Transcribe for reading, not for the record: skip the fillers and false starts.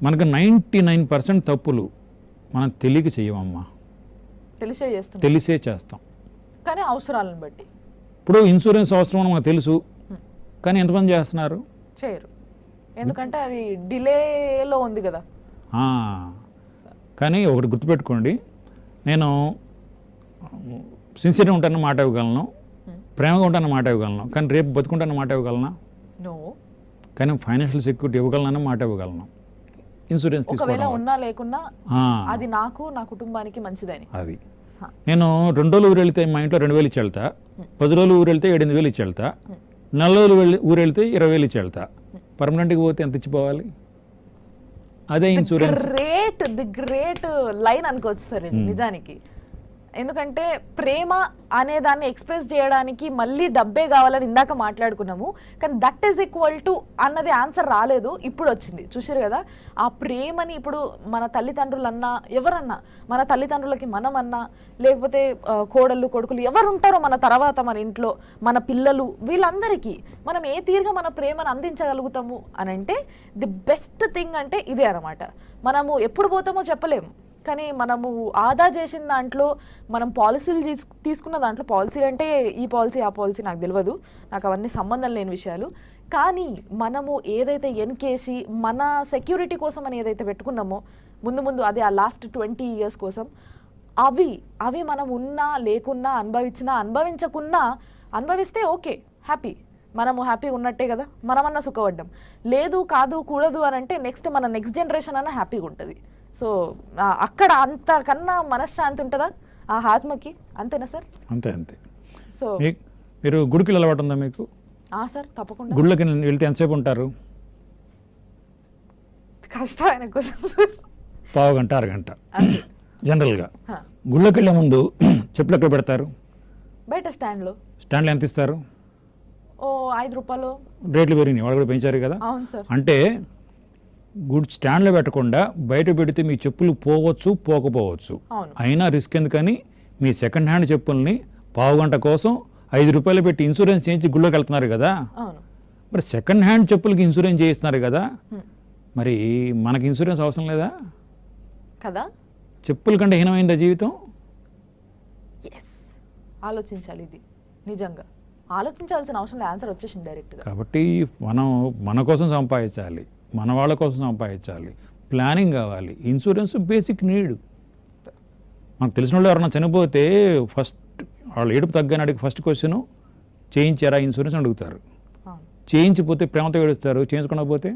మనకు 99% తప్పులు మనం తెలియక చేయమమ్మా, తెలిసే చేస్తాం. కానీ అవసరాలను బట్టి ఇప్పుడు ఇన్సూరెన్స్ అవసరం అని మనకు తెలుసు, కానీ ఎంతమంది చేస్తున్నారు? చేయరు, ఎందుకంటే అది డిలేలో ఉంది కదా. కానీ ఒకటి గుర్తుపెట్టుకోండి, నేను సిన్సియర్గా ఉంటానని మాట ఇవ్వగలను, ప్రేమగా ఉంటానని మాట ఇవ్వగలను, కానీ రేపు బతుకుంటానని మాట ఇవ్వగలనా? కానీ ఫైనాన్షియల్ సెక్యూరిటీ ఇవ్వగలనని మాట ఇవ్వగలను. ఇన్సూరెన్స్ ఒకవేళ ఉన్నా లేకున్నా అది నాకు నా కుటుంబానికి మంచిదని. అది నేను 2 రోజులు ఊరు వెళ్తే మా ఇంట్లో 2,000 ఇచ్చి వెళ్తా, 10 రోజులు ఊరు వెళ్తే 7,000 ఇచ్చి వెళ్తా, 4 రోజులు ఊరు వెళ్తే 20,000 ఇచ్చి వెళ్తా. పర్మనెంట్గా పోతే ఎంత ఇచ్చిపోవాలి? అదే ఇన్సూరెన్స్. ది గ్రేట్ లైన్ అనుకోవచ్చు సార్ ఇది నిజానికి. ఎందుకంటే ప్రేమ అనే దాన్ని ఎక్స్ప్రెస్ చేయడానికి మళ్ళీ డబ్బే కావాలని ఇందాక మాట్లాడుకున్నాము, కానీ దట్ ఈస్ ఈక్వల్ టు అన్నది ఆన్సర్ రాలేదు, ఇప్పుడు వచ్చింది. చూసారు కదా, ఆ ప్రేమని ఇప్పుడు మన తల్లిదండ్రులన్నా ఎవరన్నా, మన తల్లిదండ్రులకి మనమన్నా, లేకపోతే కోడళ్ళు కొడుకులు ఎవరు ఉంటారో మన తర్వాత మన ఇంట్లో మన పిల్లలు, వీళ్ళందరికీ మనం ఏ తీరుగా మన ప్రేమను అందించగలుగుతాము అని అంటే ది బెస్ట్ థింగ్ అంటే ఇదే అనమాట. మనము ఎప్పుడు పోతామో చెప్పలేము, కానీ మనము ఆదా చేసిన దాంట్లో, మనం పాలసీలు తీసుకున్న దాంట్లో, పాలసీ అంటే ఈ పాలసీ ఆ పాలసీ నాకు తెలియదు, నాకు అవన్నీ సంబంధం లేని విషయాలు, కానీ మనము ఏదైతే ఎన్కేసి మన సెక్యూరిటీ కోసం అని ఏదైతే పెట్టుకున్నామో ముందు ముందు, అదే ఆ లాస్ట్ 20 years కోసం, అవి మనం ఉన్నా లేకున్నా, అనుభవించినా అనుభవించకున్నా, అనుభవిస్తే ఓకే హ్యాపీ, మనము హ్యాపీగా ఉన్నట్టే కదా, మనమన్నా సుఖపడ్డాం. లేదు కాదు కూడదు అని అంటే మన నెక్స్ట్ జనరేషన్ అన్న హ్యాపీగా ఉంటుంది. సో అక్కడ అంతకన్నా మనశ్శాంతి ఉంటుందా ఆ ఆత్మకి? అంతేనా సార్? అంతే అంతే. సో మీరు గుడికి అలవాటు ఉందా మీకు? సార్ తప్పకుండా. గుళ్ళకి వెళ్తే ఎంతసేపు ఉంటారు? కష్టమైన పావు గంట, అరగంట జనరల్గా. గుళ్ళకి వెళ్ళే ముందు చెప్పులు ఎక్కడ పెడతారు? బయట స్టాండ్లో ఎంత ఇస్తారు? 5 రూపాయలు. రేట్లు పెరిగినాయి, వాళ్ళు కూడా పెంచారు కదా. అవును సార్. అంటే గుడ్ స్టాండ్లో పెట్టకుండా బయట పెడితే మీ చెప్పులు పోవచ్చు, పోకపోవచ్చు, అయినా రిస్క్ ఎందుకని మీ సెకండ్ హ్యాండ్ చెప్పుల్ని పావు గంట కోసం 5 రూపాయలు పెట్టి ఇన్సూరెన్స్ చేయించి గుళ్ళోకి వెళ్తున్నారు కదా. మరి సెకండ్ హ్యాండ్ చెప్పులకి ఇన్సూరెన్స్ చేయిస్తున్నారు కదా, మరి మనకి ఇన్సూరెన్స్ అవసరం లేదా కదా? చెప్పుల కంటే హీనమైందా జీవితం? ఆలోచించాలి, ఇది నిజంగా ఆలోచించాల్సిన అవసరం లేదు, ఆన్సర్ వచ్చేసింది డైరెక్ట్గా. కాబట్టి మనం మన కోసం సంపాదించాలి, మన వాళ్ళ కోసం సంపాదించాలి, ప్లానింగ్ కావాలి. Insurance basic need. మనకు తెలిసిన వాళ్ళు ఎవరన్నా చనిపోతే ఫస్ట్ వాళ్ళు ఏడుపు తగ్గని అడిగి ఫస్ట్ క్వశ్చన్ చేయించారా ఇన్సూరెన్స్ అడుగుతారు. చేయించిపోతే ప్రేమతో ఏడుస్తారు, చేయించుకోకపోతే